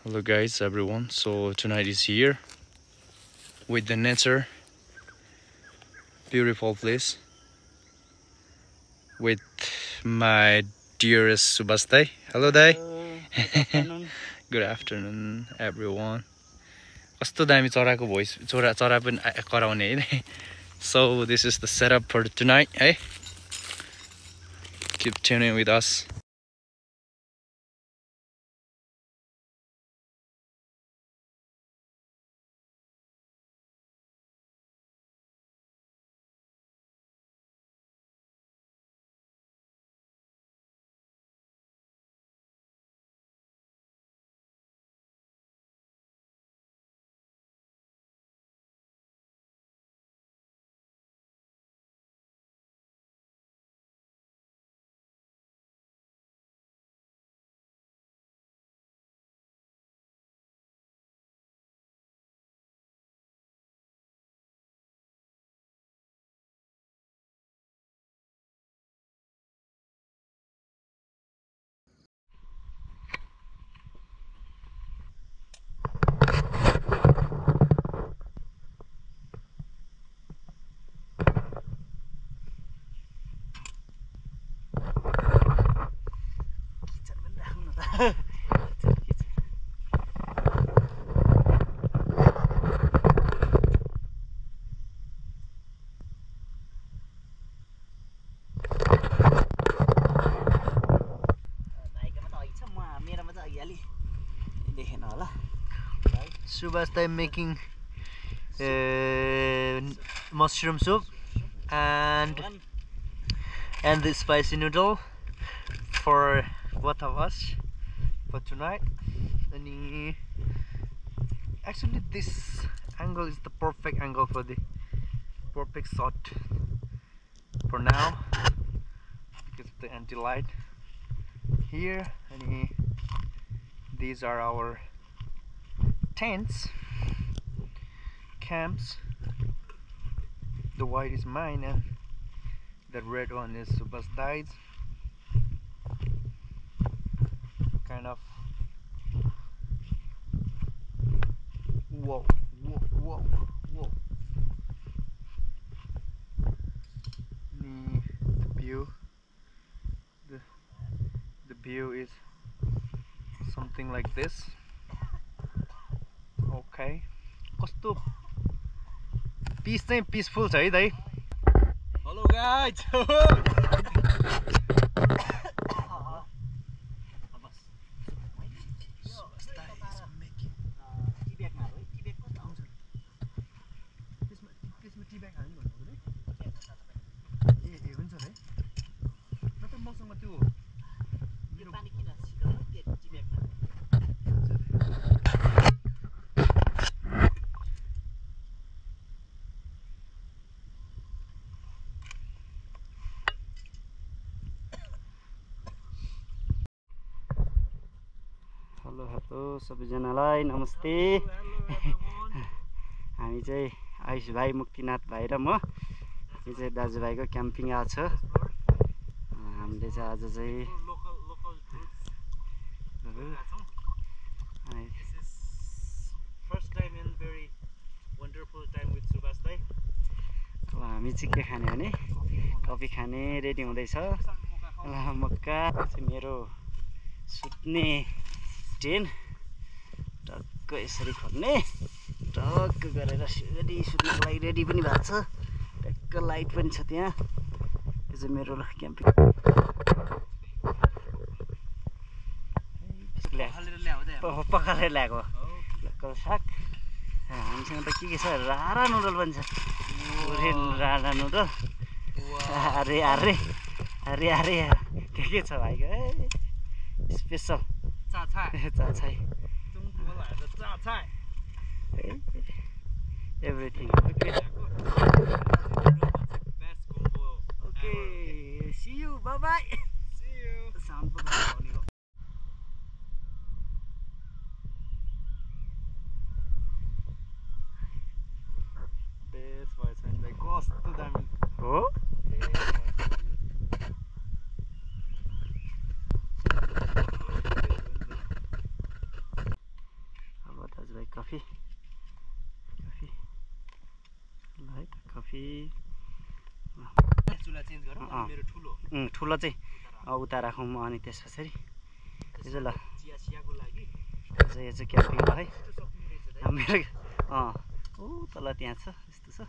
Hello guys, everyone. So tonight is here with the nature, beautiful place, with my dearest Subhas Dai. Hello Dai. Good afternoon. Good afternoon everyone. कस्तो दामी चराको voice चरा पनि कराउने है. So this is the setup for tonight, eh? Keep tuning with us. Subhas Dai making mushroom soup and the spicy noodle for both of us for tonight. And actually this angle is the perfect angle for the perfect shot for now because of the anti-light here. And these are our tents, camps. The white is mine and the red one is Subhas Dai's. Kind of whoa. The view is something like this. Okay. कस्तो piece चाहिँ peaceful छ है दाइ. Hello guys. Hello सबैजनालाई नमस्ते. हामी चाहिँ आयुष भाइ, मुक्तिनाथ भाइ र म चाहिँ दाजुभाइको क्याम्पिङ आएको छ. हामीले चाहिँ आज चाहिँ अब हामी चाहिँ के खाने भने कफी खाने रेडी हुँदैछ. मक्का चाहिँ मेरो सुत्ने टेन्ट टक्क यसरी खोल्ने, टक्क गरेर रेडी सुत्नको लागि रेडी पनि भएको छ. टक्क लाइट पनि छ त्यहाँ. यो चाहिँ मेरो क्याम्पिङ पकाएर ल्याएको लोकल साग. हामीसँग त के छ, रारा नुडल पनि छ. रारा नुडल. अरे अरे अरे अरे के छ भाइको special चाचाई. Everything. Okay. See you. Bye bye. See you. Sound Best voice and the cost to them. Oh? Coffee चुला चेन्ज गरौँ अनि मेरो ठुलो ठुलो चाहिँ उता राखौँ अनि त्यस पछाडि यो चाहिँ ल चियाको लागि यो चाहिँ क्याम्पिङ है मेरो ऊ तल त्यहाँ छ यस्तो छ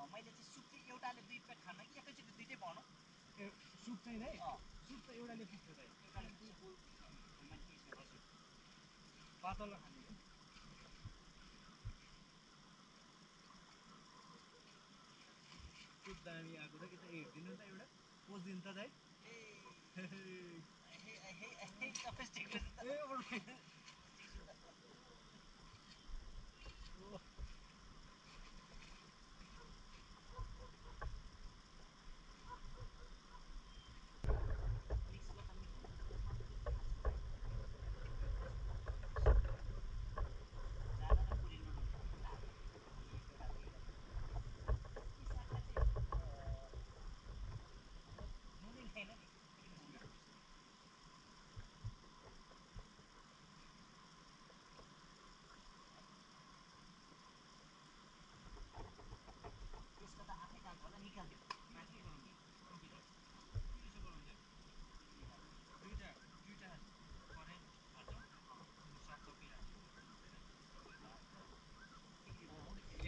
मैले चाहिँ सुप चाहिँ एउटाले 2 प्लेट खान कि एकैचोटि दुईटै बनाउँ सुप चाहिँ है सुप त एउटाले पुग्छ दाइ एउटाले 2 बोल पातलो खाने हो सुप दामी आएको त के त दिनु त एउटा पोज दिनु त दाइ सबै ठिक रहेछ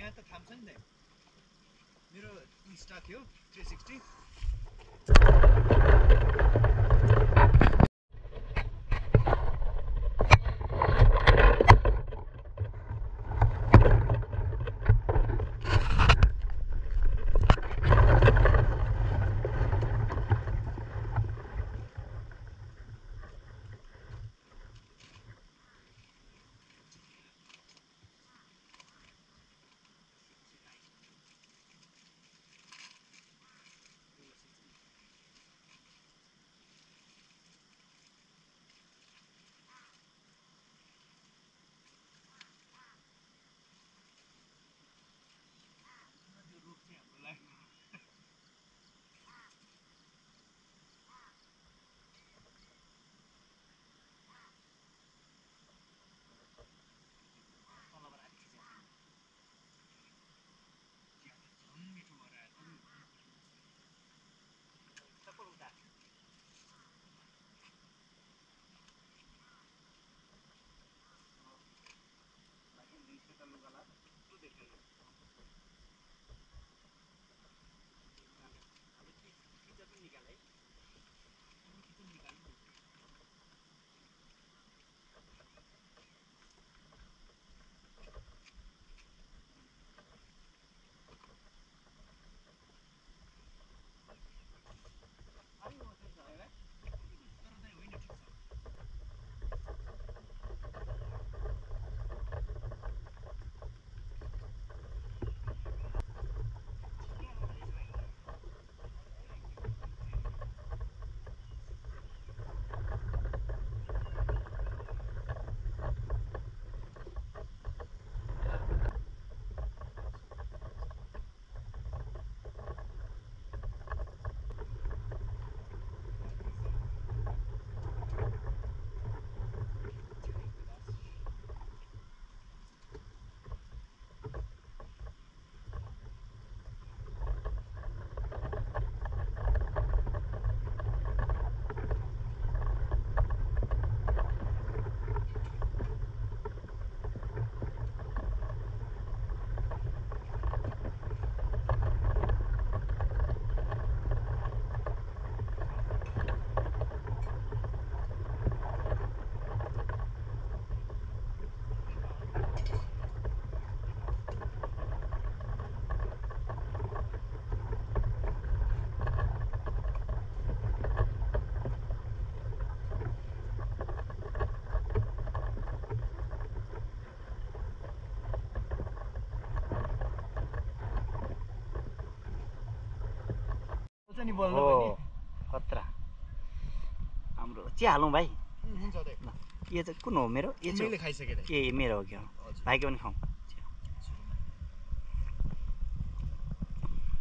यहाँ त थाम्छ नि दाइ मेरो इन्स्टा थियो 360 नि बोल्नु हो खतरा हाम्रो चिया हालौँ भाइ हुन्छ यो चाहिँ कुन हो मेरो? यो मैले खाइसकेँ दाइ। ए मेरो हो क्या? भाइको पनि खाउँ।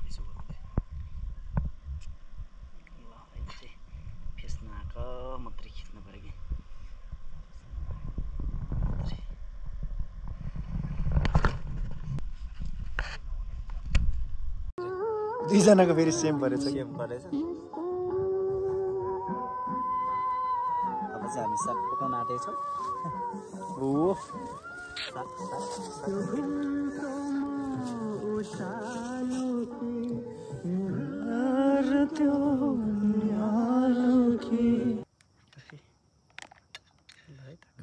यसो गरौँ दाइ। ल अहिले चाहिँ फेस नआएको मात्रै खिच्नु पऱ्यो कि। दुईजनाको फेरि सेम परेछ। सेम परेछ। अब चाहिँ हामी साग पकाउन आँटेको छौँ। ओ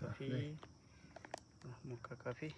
कफी, मक्का कफी।